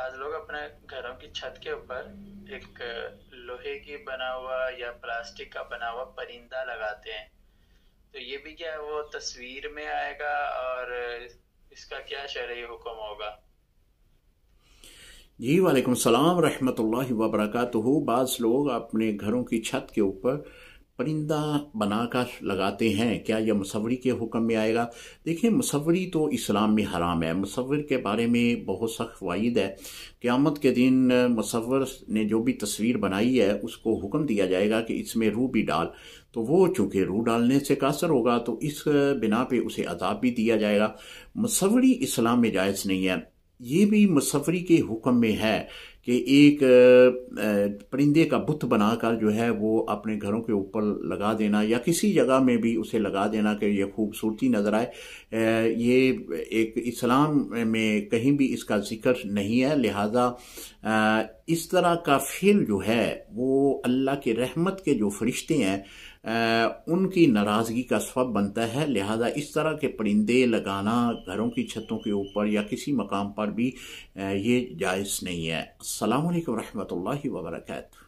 बाज लोग अपने घरों की छत के ऊपर एक लोहे की बना हुआ या प्लास्टिक का बना हुआ परिंदा लगाते हैं। तो ये भी क्या वो तस्वीर में आएगा, और इसका क्या शरई हुक्म होगा? जी वालेकुम सलाम रहमतुल्लाहि व बरकातुहू। बाज़ लोग अपने घरों की छत के ऊपर परिंदा बनाकर लगाते हैं, क्या यह मुसव्वरी के हुक्म में आएगा? देखिए, मुसव्वरी तो इस्लाम में हराम है। मुसव्विर के बारे में बहुत सख्त वाइद है। क़यामत के दिन मुसव्विर ने जो भी तस्वीर बनाई है उसको हुक्म दिया जाएगा कि इसमें रूह भी डाल। तो वो चूँकि रूह डालने से कासर होगा तो इस बिना पे उसे अजाब भी दिया जाएगा। मुसव्वरी इस्लाम में जायज़ नहीं है। ये भी मुसव्वरी के हुक्म में है कि एक परिंदे का बुत बनाकर जो है वो अपने घरों के ऊपर लगा देना या किसी जगह में भी उसे लगा देना कि ये खूबसूरती नजर आए। ये एक इस्लाम में कहीं भी इसका जिक्र नहीं है। लिहाजा इस तरह का फेल जो है वो अल्लाह के रहमत के जो फरिश्ते हैं उनकी नाराज़गी का सबब बनता है। लिहाजा इस तरह के परिंदे लगाना घरों की छतों के ऊपर या किसी मकाम पर भी ये जायज़ नहीं है। अस्सलामु अलैकुम रहमतुल्लाहि व बरकातहू।